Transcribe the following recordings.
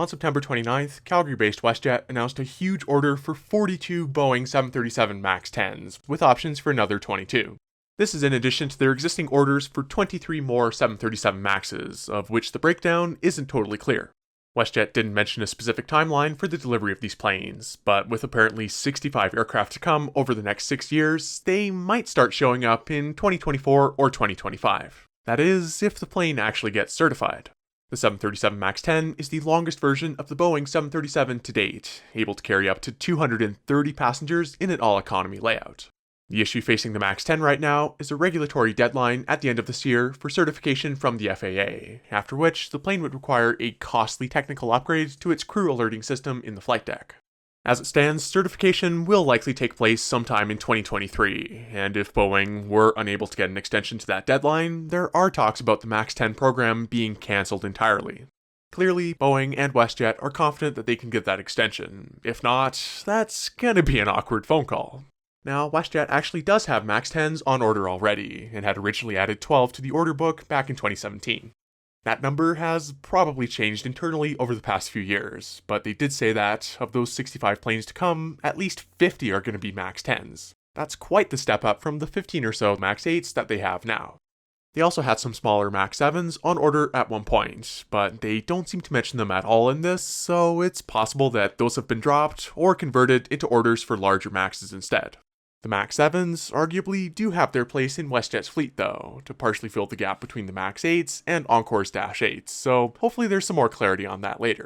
On September 29th, Calgary-based WestJet announced a huge order for 42 Boeing 737 MAX 10s, with options for another 22. This is in addition to their existing orders for 23 more 737 MAXs, of which the breakdown isn't totally clear. WestJet didn't mention a specific timeline for the delivery of these planes, but with apparently 65 aircraft to come over the next 6 years, they might start showing up in 2024 or 2025. That is, if the plane actually gets certified. The 737 MAX 10 is the longest version of the Boeing 737 to date, able to carry up to 230 passengers in an all-economy layout. The issue facing the MAX 10 right now is a regulatory deadline at the end of this year for certification from the FAA, after which the plane would require a costly technical upgrade to its crew alerting system in the flight deck. As it stands, certification will likely take place sometime in 2023, and if Boeing were unable to get an extension to that deadline, there are talks about the MAX 10 program being cancelled entirely. Clearly, Boeing and WestJet are confident that they can get that extension. If not, that's gonna be an awkward phone call. Now, WestJet actually does have MAX 10s on order already, and had originally added 12 to the order book back in 2017. That number has probably changed internally over the past few years, but they did say that, of those 65 planes to come, at least 50 are going to be MAX 10s. That's quite the step up from the 15 or so MAX 8s that they have now. They also had some smaller MAX 7s on order at one point, but they don't seem to mention them at all in this, so it's possible that those have been dropped or converted into orders for larger MAXs instead. The MAX 7s arguably do have their place in WestJet's fleet though, to partially fill the gap between the MAX 8s and Encore's Dash 8s, so hopefully there's some more clarity on that later.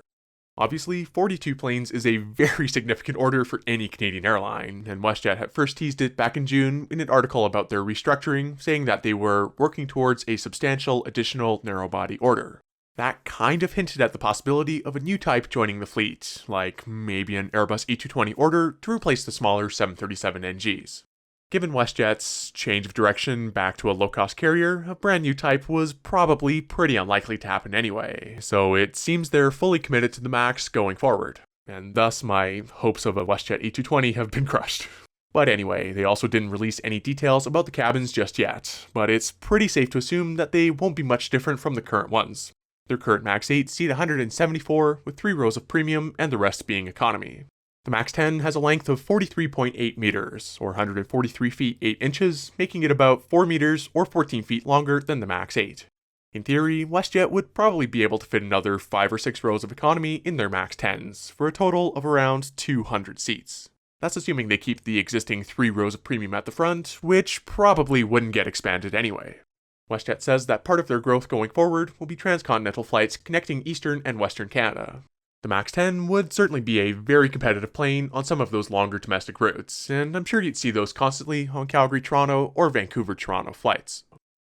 Obviously, 42 planes is a very significant order for any Canadian airline, and WestJet had first teased it back in June in an article about their restructuring, saying that they were working towards a substantial additional narrow-body order. That kind of hinted at the possibility of a new type joining the fleet, like maybe an Airbus A220 order to replace the smaller 737 NGs. Given WestJet's change of direction back to a low-cost carrier, a brand new type was probably pretty unlikely to happen anyway, so it seems they're fully committed to the MAX going forward, and thus my hopes of a WestJet A220 have been crushed. But anyway, they also didn't release any details about the cabins just yet, but it's pretty safe to assume that they won't be much different from the current ones. Their current MAX 8 seat 174 with 3 rows of premium and the rest being economy. The MAX 10 has a length of 43.8 meters, or 143 feet 8 inches, making it about 4 meters or 14 feet longer than the MAX 8. In theory, WestJet would probably be able to fit another 5 or 6 rows of economy in their MAX 10s, for a total of around 200 seats. That's assuming they keep the existing 3 rows of premium at the front, which probably wouldn't get expanded anyway. WestJet says that part of their growth going forward will be transcontinental flights connecting Eastern and Western Canada. The MAX 10 would certainly be a very competitive plane on some of those longer domestic routes, and I'm sure you'd see those constantly on Calgary-Toronto or Vancouver-Toronto flights.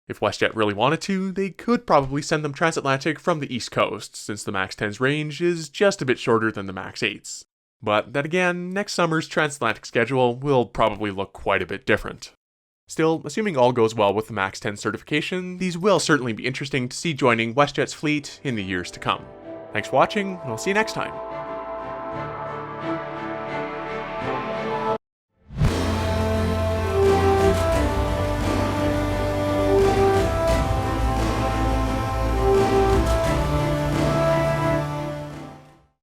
If WestJet really wanted to, they could probably send them transatlantic from the East Coast, since the MAX 10's range is just a bit shorter than the MAX 8's. But then again, next summer's transatlantic schedule will probably look quite a bit different. Still, assuming all goes well with the MAX 10 certification, these will certainly be interesting to see joining WestJet's fleet in the years to come. Thanks for watching, and I'll see you next time.